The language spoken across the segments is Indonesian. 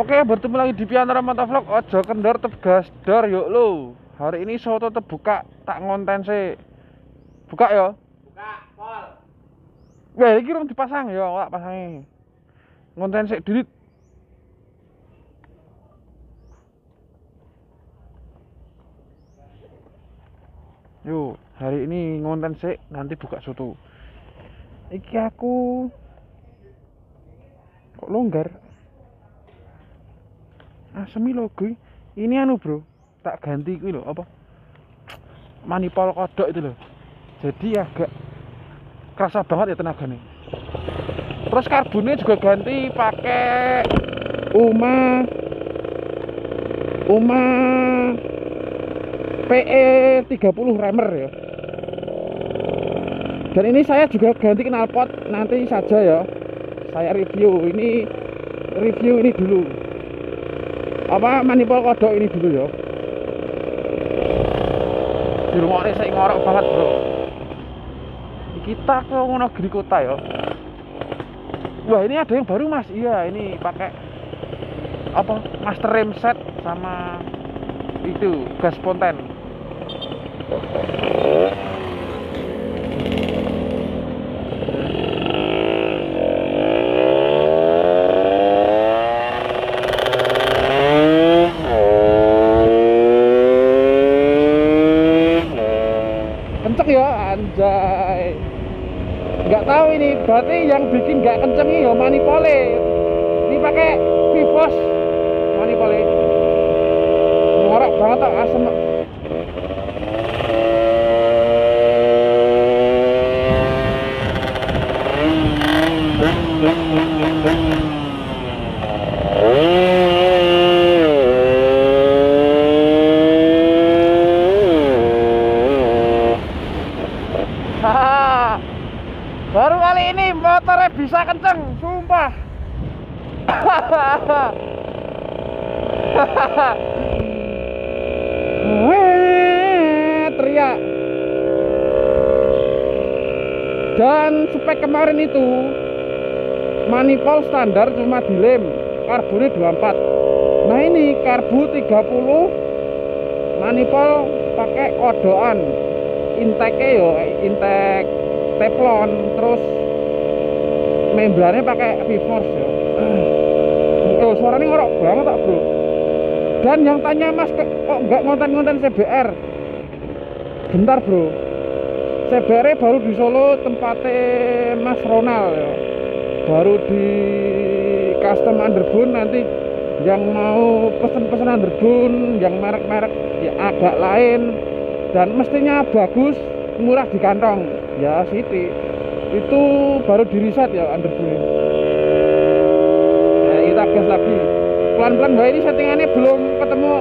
Oke, bertemu lagi di Piantara Motovlog. Ojo kendor tegas dor yuk lo. Hari ini soto terbuka tak ngonten sih. Buka ya. Buka, pol. Wah, iki rung dipasang ya, tak pasangi. Ngonten sih delete. Yuk, hari ini ngonten sih, nanti buka soto. Iki aku kok longgar. Asemi logo. Ini anu, Bro. Tak ganti kuwi lho, apa? Manipol kodok itu loh. Jadi agak kerasa banget ya tenaganya. Terus karbonnya juga ganti pakai Uma PE 30 Remer ya. Dan ini saya juga ganti knalpot nanti saja ya. Saya review ini dulu. Apa manipol kodok ini dulu ya. Di rumah ini saya ngorok banget, Bro. Kita ke Wonogiri kota ya. Wah, ini ada yang baru, Mas. Iya, ini pakai apa? Master rem set sama itu gas spontan. Kenceng ya, anjay. Nggak tahu ini, berarti yang bikin nggak kenceng ya manipole. Ini pakai Vivos manipole. Ngorok banget tak asem. Baru kali ini motornya bisa kenceng, sumpah. Teriak. Dan spek kemarin itu manipol standar cuma dilem, karbonnya 24. Nah ini karbu 30, manipol pakai kodokan. Intake yo, intake teflon, terus membrannya pakai Vivos ya. Oh, suaranya ngorok banget tak, Bro. Dan yang tanya, Mas, kok nggak ngonten-ngonten CBR? Bentar, Bro. CBR baru di Solo tempatnya Mas Ronald ya. Baru di custom underbone, nanti yang mau pesen-pesen underbone yang merek-merek ya agak lain dan mestinya bagus, murah di kantong ya City itu baru di reset ya underbone. Ya, kita gas lagi pelan-pelan. Bahwa ini settingannya belum ketemu.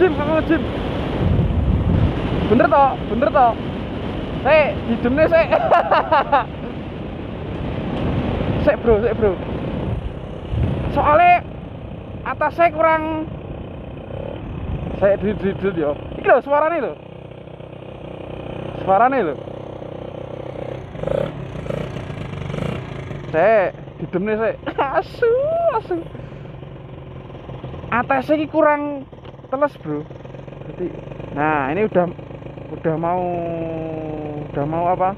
Mau ngejim. Bener toh. Saya hidupnya saya. Sek bro. Soalnya atas saya kurang. Saya didil ya. Iki lho suaranya lho. Saya hidupnya saya. Asu. Atas saya kurang teles, Bro. Jadi, nah ini udah mau apa?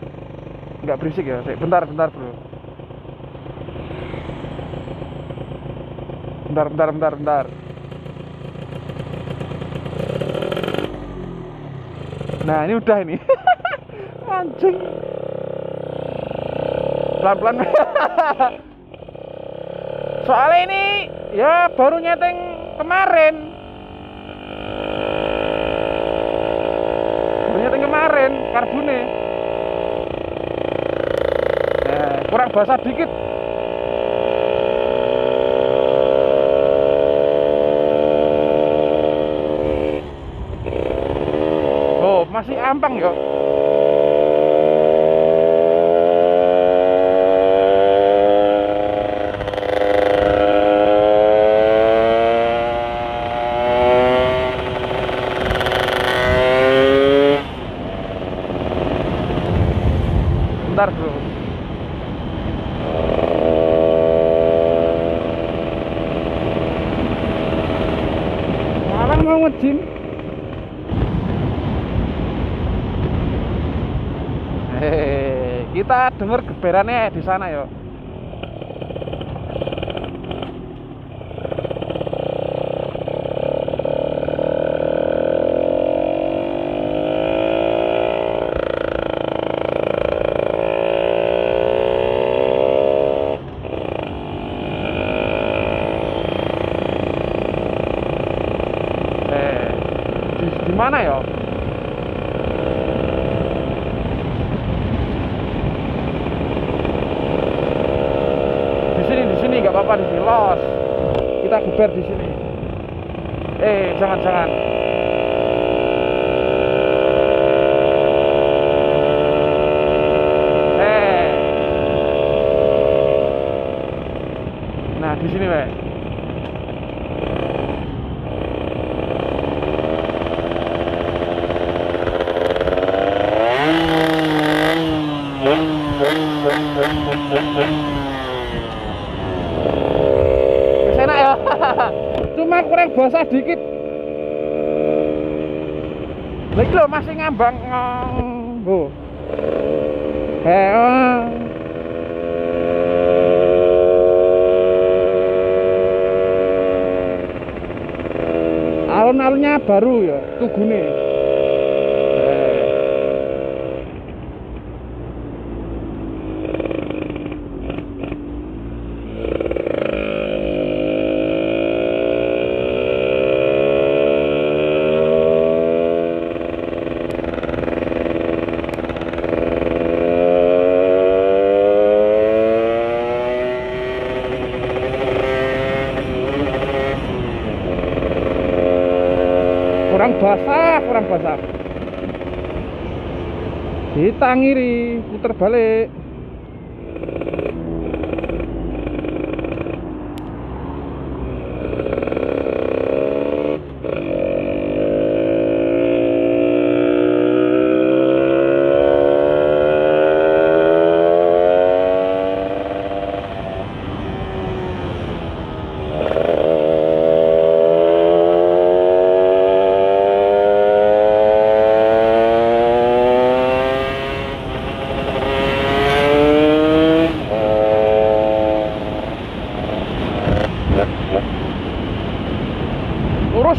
Nggak berisik ya. Bentar, Bro. Bentar. Nah ini udah ini. Anjing. Pelan-pelan. Soalnya ini ya baru nyeting kemarin. Karbune. Kurang basah dikit. Oh, masih ampang ya. Bentar bro. Malah mau nge-gym. Kita denger geberannya di sana ya. Di mana ya? Di sini nggak apa-apa, di sini los. Kita geber di sini. Jangan. Nah, di sini, Pak. Enak ya. Cuma kurang basah dikit. Lagi lo masih ngambang. Oh. Alun-alunnya baru ya, Tugune. Kurang basah. Kita ngiri, puter balik.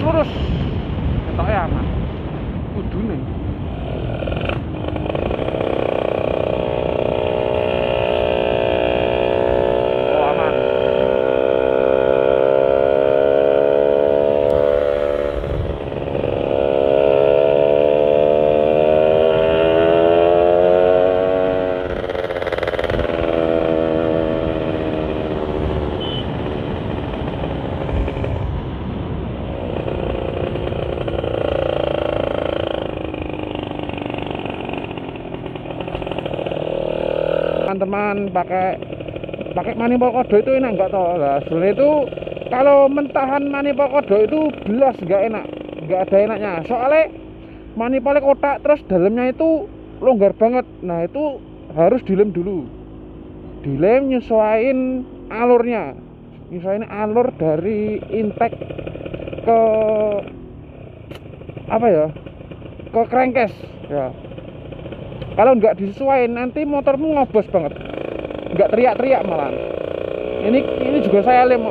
Lurus ketoknya aman kudune. Oh, aman. Teman-teman pakai manifold kodo itu enak nggak toh? Lah sebenarnya itu kalau mentahan manifold kodo itu belas nggak enak, nggak ada enaknya. Soalnya manifoldnya kotak terus dalamnya itu longgar banget. Nah itu harus dilem dulu, dilem nyesuaiin alurnya, nyesuaiin alur dari intake ke apa ya, ke crankcase ya. Kalau nggak disesuaikan nanti motormu ngobos banget, nggak teriak-teriak malah. Ini juga saya lem.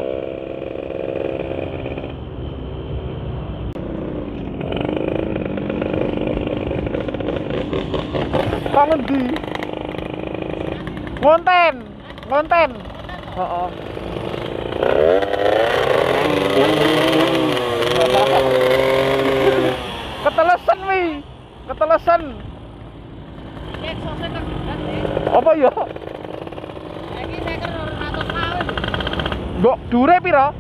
Bangun di ngonten. Oh. Ketelesan wi. Ketelesan. Apa ya? Iki saya kan 200 kawin. Mbok dure pira?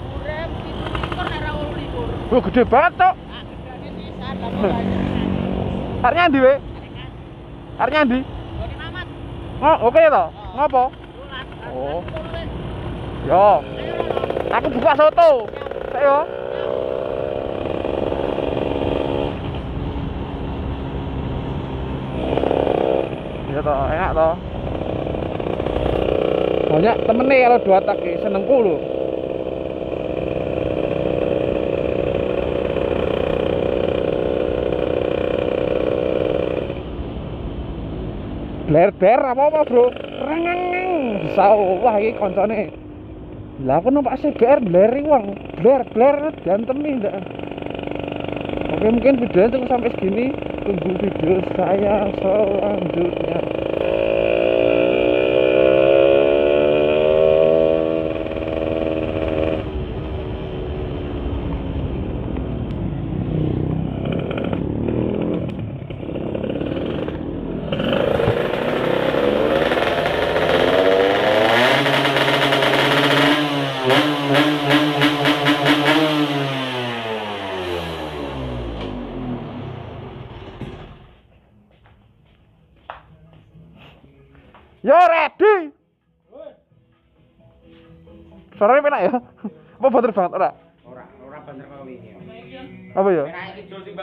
Dure 17 nek ra 28. Wah, gede banget, Cok. Ah, gedane pisan lah pokoknya. Arenya ndi, we? Arenya ndi? Boni Mamat. Oh, oke to. Ngopo? Bulan. Oh. Yo. Aku buka soto. Sik yo. Iya toh, enak toh. Banyak temennya kalau dua tak senengku lho. Bler-bler apa bro? Rengeng. Sawah iki koncone. Lah aku numpak CBR bleri wong. Bler-bler diantemi ndak. Oke, mungkin videonya cukup sampai segini. Tunggu video saya selanjutnya. Yo ready. Suaranya penak ya? Apa banter banget ora? Ora banter kau ini. Apa ya? Penak iki jol sing